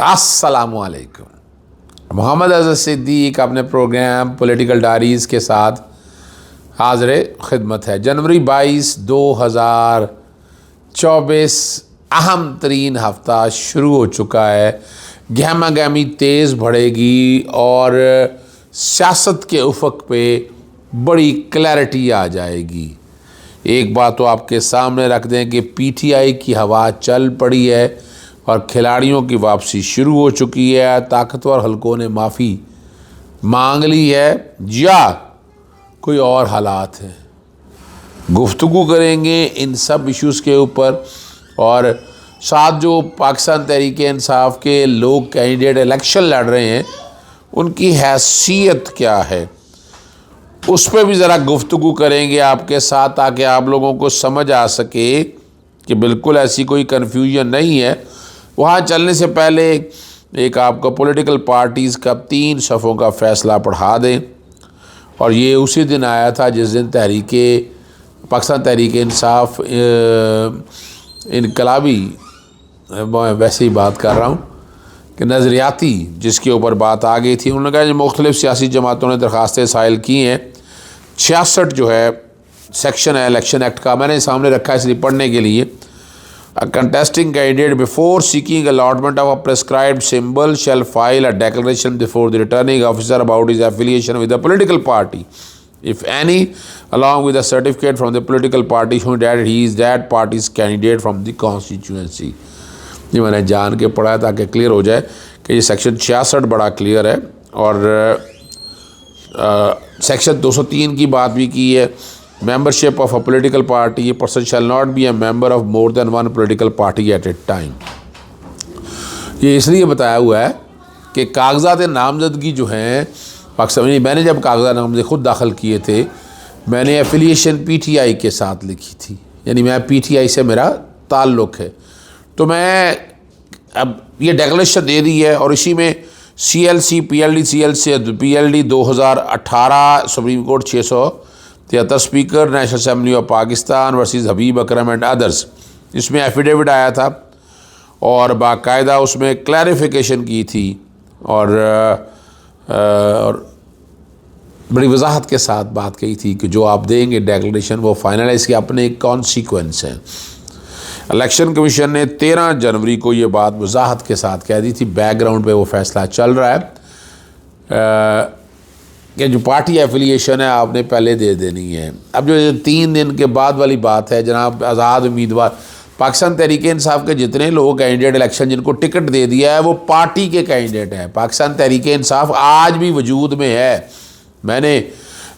अस्सलामुअलैकुम। मोहम्मद अज़हर सिद्दीक अपने programme political diaries के साथ हाज़िर खिदमत है। जनवरी 22, 2024 अहम तरीन हफ्ता शुरू हो चुका है। गहमा गहमी तेज़ बढ़ेगी और सियासत के उफ़क़ पे बड़ी क्लैरिटी आ जाएगी। एक बात तो आपके सामने रख दें कि पीटीआई की हवा चल पड़ी है और खिलाड़ियों की वापसी शुरू हो चुकी है। ताकतवर हलकों ने माफ़ी मांग ली है या कोई और हालात हैं। गुफ्तगू करेंगे इन सब इश्यूज़ के ऊपर और साथ जो पाकिस्तान तहरीक-ए-इंसाफ के लोग कैंडिडेट इलेक्शन लड़ रहे हैं उनकी हैसियत क्या है, उस पर भी ज़रा गुफ्तगू करेंगे आपके साथ, ताकि आप लोगों को समझ आ सके कि बिल्कुल ऐसी कोई कन्फ्यूजन नहीं है। वहाँ चलने से पहले एक आपको पॉलिटिकल पार्टीज़ का 3 सफ़ों का फ़ैसला पढ़ा दें। और ये उसी दिन आया था जिस दिन पाकिस्तान तहरीक-ए-इंसाफ इनकलाबी, मैं वैसे ही बात कर रहा हूँ कि नज़रियाती, जिसके ऊपर बात आ गई थी। उन्होंने कहा कि मुख्तलिफ़ सियासी जमातों ने दरख्वास्तें साइल की हैं। 66 जो है सेक्शन है इलेक्शन एक्ट का, मैंने सामने रखा है इसलिए पढ़ने के लिए। A contesting candidate before seeking allotment of a prescribed symbol shall file a declaration before the returning officer about his affiliation with the political party, if any, along with a certificate from the political party showing that he is that party's candidate from the constituency। ये मैंने जान के पढ़ा ताकि clear हो जाए कि ये सेक्शन 66 बड़ा क्लियर है। और सेक्शन 203 की बात भी की है। Membership of a political party, a person shall not be a member of more than one political party at a time। ये इसलिए बताया हुआ है कि कागजात नामजदगी जो हैं पाकिस्तान में, मैंने जब कागजात नामजदगी खुद दाखिल किए थे, मैंने एफिलिएशन पीटीआई के साथ लिखी थी, यानी मैं पीटीआई से मेरा ताल्लुक़ है। तो मैं अब ये डिक्लेरेशन दे दी है और इसी में CLC PLD 2018 supreme court 673 speaker national assembly of Pakistan versus Habib Akram and others, इसमें एफिडेविट आया था और बाकायदा उसमें क्लैरिफिकेशन की थी और बड़ी वजाहत के साथ बात कही थी कि जो आप देंगे डिक्लेरेशन वो फाइनल है, इसके अपने एक कॉन्सिक्वेंस हैं। इलेक्शन कमीशन ने 13 जनवरी को ये बात वजाहत के साथ कह दी थी। बैकग्राउंड पे वो फैसला चल रहा है कि जो पार्टी एफिलिएशन है आपने पहले दे देनी है। अब जो 3 दिन के बाद वाली बात है, जनाब आज़ाद उम्मीदवार पाकिस्तान तहरीक-ए-इंसाफ के जितने लोग कैंडिडेट इलेक्शन जिनको टिकट दे दिया है वो पार्टी के कैंडिडेट हैं। पाकिस्तान तहरीक-ए-इंसाफ आज भी वजूद में है। मैंने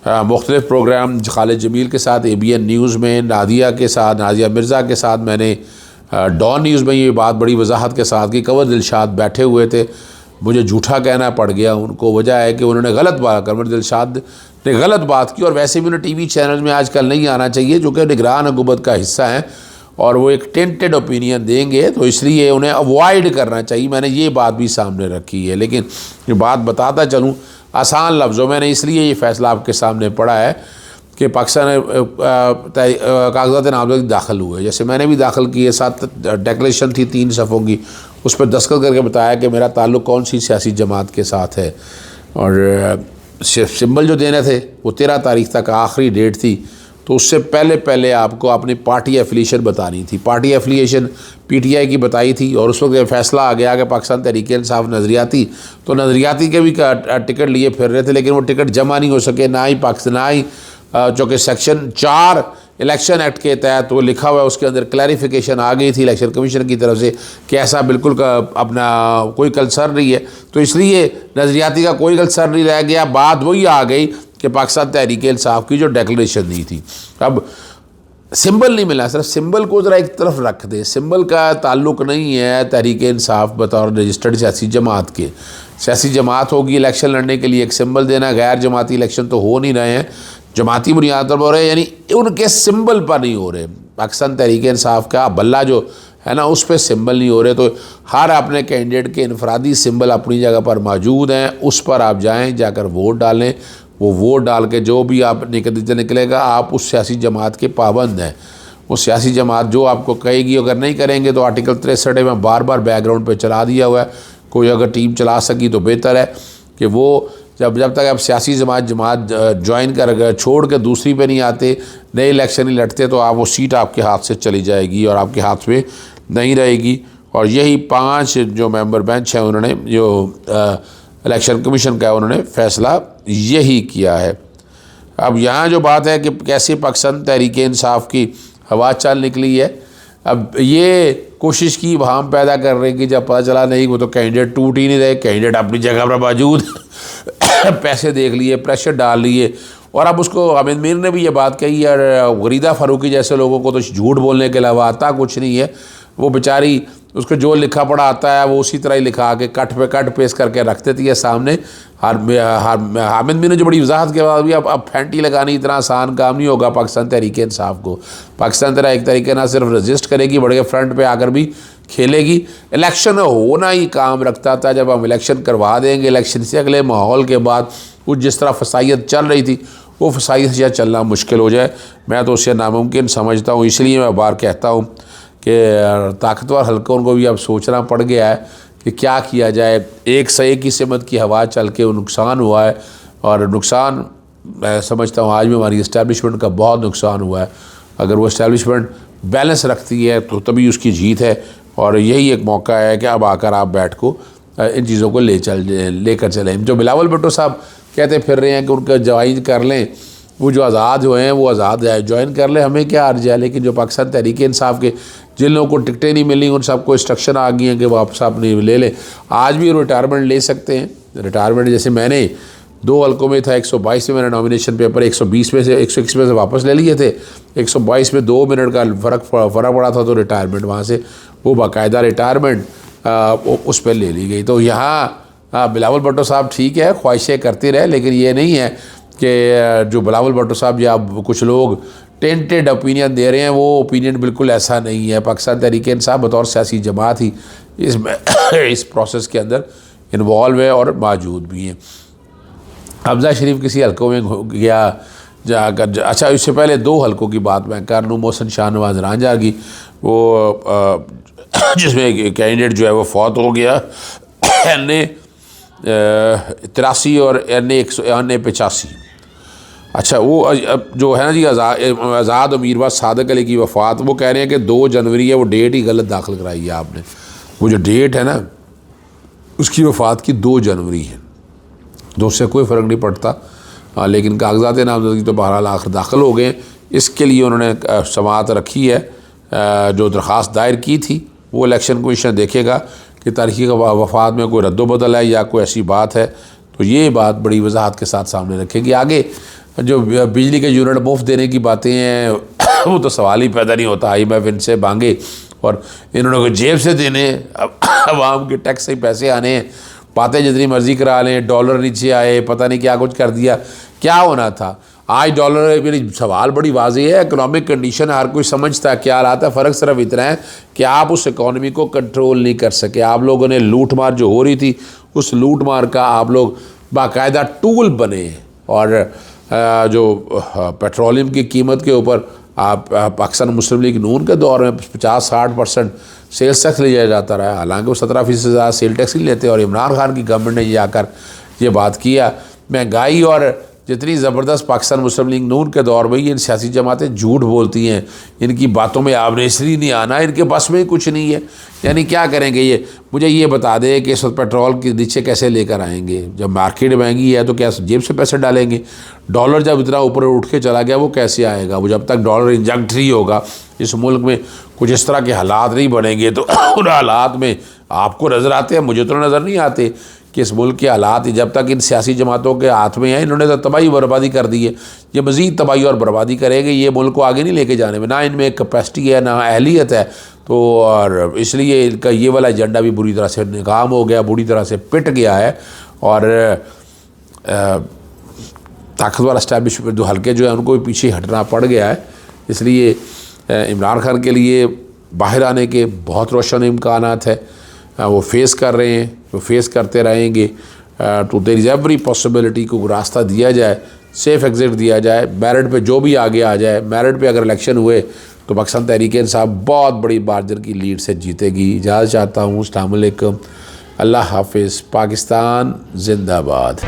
मुख्तलिफ़ प्रोग्राम खालिद जमील के साथ ABN न्यूज़ में, नादिया मिर्ज़ा के साथ, मैंने डॉन न्यूज़ में ये बात बड़ी वजाहत के साथ की। कंवर दिलशाद बैठे हुए थे, मुझे झूठा कहना पड़ गया उनको। वजह है कि उन्होंने गलत बात, कंवर दिलशाद ने गलत बात की और वैसे भी उन्हें TV चैनल में आजकल नहीं आना चाहिए जो कि निगरान हुकूमत का हिस्सा है और वो एक टेंटेड ओपिनियन देंगे, तो इसलिए उन्हें अवॉइड करना चाहिए। मैंने ये बात भी सामने रखी है, लेकिन ये बात बताता चलूँ आसान लफ्ज़ों, मैंने इसलिए ये फ़ैसला आपके सामने पढ़ा है कि पाकिस्तान कागजात नामजदगी दाखिल हुए, जैसे मैंने भी दाखिल किए। 7 डिक्लेरेशन थी 3 सफ़ों की, उस पर दस्तखत करके बताया कि मेरा ताल्लुक़ कौन सी सियासी जमात के साथ है और सिंबल जो देने थे वो 13 तारीख तक आखिरी डेट थी। तो उससे पहले आपको अपनी पार्टी एफिलिएशन बतानी थी। पार्टी एफिलिएशन पीटीआई की बताई थी और उस वक्त फैसला आ गया कि पाकिस्तान तहरीक-ए-इंसाफ नज़रियाती, तो नज़रियाती के भी टिकट लिए फिर रहे थे, लेकिन वो टिकट जमा नहीं हो सके। ना ही चूँकि सेक्शन 4 इलेक्शन एक्ट के तहत वो लिखा हुआ है, उसके अंदर क्लैरिफिकेशन आ गई थी इलेक्शन कमीशन की तरफ से कि ऐसा बिल्कुल अपना कोई कल्सर नहीं है, तो इसलिए नज़रियाती का कोई कल्सर नहीं रह गया। बात वही आ गई कि पाकिस्तान तहरीक-ए-इंसाफ की जो डिक्लेरेशन दी थी, अब सिंबल नहीं मिला। सिर्फ सिंबल को ज़रा एक तरफ रख दे, सिंबल का ताल्लुक़ नहीं है तहरीक-ए-इंसाफ बतौर रजिस्टर्ड सियासी जमात के। सियासी जमात होगी इलेक्शन लड़ने के लिए एक सिंबल देना, गैर जमाती इलेक्शन तो हो नहीं रहे हैं, जमाती बुनियाद पर हो रहे हैं, यानी उनके सिंबल पर नहीं हो रहे। पाकिस्तान तहरीक-ए-इंसाफ का बल्ला जो है ना उस पर सिंबल नहीं हो रहे, तो हर अपने कैंडिडेट के इनफरादी सिंबल अपनी जगह पर मौजूद हैं, उस पर आप जाएँ, जाकर वोट डालें। वो वोट डाल के जो भी आप नतीजा निकलेगा आप उस सियासी जमात के पाबंद हैं। वो सियासी जमात जो आपको कहेगी, अगर नहीं करेंगे तो आर्टिकल 63 में बार बार बैकग्राउंड पे चला दिया हुआ है, कोई अगर टीम चला सकी तो बेहतर है कि वो जब तक आप सियासी जमात ज्वाइन कर छोड़ कर दूसरी पे नहीं आते, नए इलेक्शन नहीं लड़ते, तो आप वो सीट आपके हाथ से चली जाएगी और आपके हाथ में नहीं रहेगी। और यही 5 जो मेंबर बेंच हैं उन्होंने जो इलेक्शन कमीशन का उन्होंने फ़ैसला यही किया है। अब यहाँ जो बात है कि कैसे पाकिस्तान तहरीक इंसाफ की हवा चल निकली है, अब ये कोशिश की वहाँ पैदा कर रहे हैं कि जब पता चला नहीं वो तो कैंडिडेट टूट ही नहीं रहे, कैंडिडेट अपनी जगह पर मौजूद पैसे देख लिए, प्रेशर डाल लिए। और अब उसको अमीन मीर ने भी ये बात कही, यार गरीदा फ़ारूकी जैसे लोगों को तो झूठ बोलने के अलावा आता कुछ नहीं है, वो बेचारी उसको जो लिखा पढ़ा आता है वो उसी तरह ही लिखा के कट पे कट पेस्ट करके रख देती है सामने। हामिद मीर ने जो बड़ी वजाहत के बाद भी अब फैंटी लगानी इतना आसान काम नहीं होगा पाकिस्तान तहरीक इंसाफ को। पाकिस्तान तरह एक तरीके ना सिर्फ रजिस्ट करेगी, बड़े फ्रंट पे आकर भी खेलेगी। इलेक्शन होना ही काम रखता था, जब हम इलेक्शन करवा देंगे, इलेक्शन से अगले माहौल के बाद कुछ जिस तरह फसाइयत चल रही थी वो फसाइयत से चलना मुश्किल हो जाए, मैं तो उसे नामुमकिन समझता हूँ। इसलिए मैं बार कहता हूँ कि ताकतवर हल्कों को भी अब सोचना पड़ गया है कि क्या किया जाए। एक से एक ही सिमत की हवा चल के वो नुकसान हुआ है, और नुकसान मैं समझता हूँ आज भी हमारी इस्टेब्लिशमेंट का बहुत नुकसान हुआ है। अगर वो इस्टेब्लिशमेंट बैलेंस रखती है तो तभी उसकी जीत है, और यही एक मौका है कि अब आकर आप बैठ को इन चीज़ों को लेकर चलें। जो बिलावल भुट्टो साहब कहते फिर रहे हैं कि उनका ज्वाइन कर लें, वो जो आज़ाद हुए हैं वो आज़ाद ज्वाइन कर ले, हमें क्या अर्ज है। लेकिन जो पाकिस्तान तहरीक इंसाफ के जिन लोगों को टिकटें नहीं मिली उन सबको इंस्ट्रक्शन आ गई हैं कि वापस आप नहीं ले लें। आज भी रिटायरमेंट ले सकते हैं। रिटायरमेंट जैसे मैंने 2 हल्कों में था, 122 में मेरा नॉमिनेशन पेपर 120 में से 121 में से वापस ले लिए थे, 122 में 2 मिनट का फ़र्क पड़ा था, तो रिटायरमेंट वहाँ से वो बाकायदा रिटायरमेंट उस पर ले ली गई। तो यहाँ बिलावल भुट्टो साहब ठीक है, ख्वाहिशें करते रहे, लेकिन ये नहीं है कि जो बिलावल भुट्टो साहब या कुछ लोग टेंटेड ओपिनियन दे रहे हैं वो ओपिनियन बिल्कुल ऐसा नहीं है। पाकिस्तान तहरीक इंसाफ बतौर सियासी जमात ही इसमें इस प्रोसेस के अंदर इन्वॉल्व है और मौजूद भी हैं। हफ्जा शरीफ किसी हल्कों में गया जाकर, अच्छा इससे पहले 2 हल्कों की बात मैं कर लूँ। मोहसिन शाहनवाज रांझा की, वो जिसमें कैंडिडेट जो है वो फौत हो गया, NA 83 और NA 85। अच्छा वो जो है ना जी आज़ाद उम्मीदवार सादिक अली की वफ़ात, वो कह रहे हैं कि 2 जनवरी है, वो डेट ही गलत दाखिल कराई है आपने। वो जो डेट है ना उसकी वफ़ात की 2 जनवरी है, 2 से कोई फ़र्क नहीं पड़ता। लेकिन कागजात नामजदगी तो बहरहाल आखिर दाखिल हो गए। इसके लिए उन्होंने समाअत रखी है, जो दरख्वास्त दायर की थी वो इलेक्शन कमीशन देखेगा कि तारीख़ी वफ़ात में कोई रद्दोबदल है या कोई ऐसी बात है, तो ये बात बड़ी वजाहत के साथ सामने रखेगी। आगे जो बिजली के यूनिट मुफ्त देने की बातें हैं वो तो सवाल ही पैदा नहीं होता। IMF इनसे मांगे और इन्होंने जेब से देने, आवाम के टैक्स से पैसे आने हैं, बातें जितनी मर्ज़ी करा लें, डॉलर नीचे आए, पता नहीं क्या कुछ कर दिया। क्या होना था आज डॉलर, मेरी सवाल बड़ी वाज़ेह है, इकोनॉमिक कंडीशन हर कोई समझता है क्या हालात है। फ़र्क सिर्फ इतना है कि आप उस इकॉनमी को कंट्रोल नहीं कर सके। आप लोगों ने लूट मार जो हो रही थी उस लूट मार का आप लोग बाकायदा टूल बने, और जो पेट्रोलियम की कीमत के ऊपर आप पाकिस्तान मुस्लिम लीग नून के दौर में 50-60% सेल्स टैक्स लिया जाता रहा, हालांकि वो 17% से ज़्यादा सेल टैक्स नहीं लेते। और इमरान खान की गवर्नमेंट ने ये आकर ये बात किया। महंगाई और जितनी ज़बरदस्त पाकिस्तान मुस्लिम लीग नून के दौर में इन सियासी जमातें झूठ बोलती हैं, इनकी बातों में आपने इसलिए नहीं आना, इनके बस में कुछ नहीं है। यानी क्या करेंगे ये, मुझे ये बता दें कि इस वक्त पेट्रोल के नीचे कैसे लेकर आएंगे। जब मार्केट महंगी है तो क्या जेब से पैसे डालेंगे? डॉलर जब इतना ऊपर उठ के चला गया वो कैसे आएगा? वो जब तक डॉलर इंजेक्ट नहीं होगा इस मुल्क में कुछ इस तरह के हालात नहीं बनेंगे। तो उन हालात में आपको नज़र आते हैं, मुझे तो नज़र नहीं आते कि इस मुल्क के हालात जब तक इन सियासी जमातों के हाथ में हैं, इन्होंने तो तबाही बर्बादी कर दी है। ये मज़ीद तबाही और बर्बादी करेंगे, ये मुल्क को आगे नहीं लेके जाने में, ना इनमें कैपेसिटी है ना अहलियत है। तो और इसलिए इनका ये वाला एजेंडा भी बुरी तरह से नाकाम हो गया, बुरी तरह से पिट गया है। और ताकतवर एस्टैब्लिशमेंट जो हल्के जो है उनको भी पीछे हटना पड़ गया है। इसलिए इमरान खान के लिए बाहर आने के बहुत रोशन इम्कानात है, वो फेस कर रहे हैं, वो फेस करते रहेंगे। तो देयर इज़ एवरी पॉसिबिलिटी को रास्ता दिया जाए, सेफ एग्ज़िट दिया जाए, मेरिट पे जो भी आगे आ जाए। मेरिट पे अगर इलेक्शन हुए तो पाकिस्तान तहरीक इंसाफ बहुत बड़ी मार्जिन की लीड से जीतेगी। इजाज़त चाहता हूँ। अस्सलाम वालेकुम। अल्लाह हाफिज़। पाकिस्तान जिंदाबाद।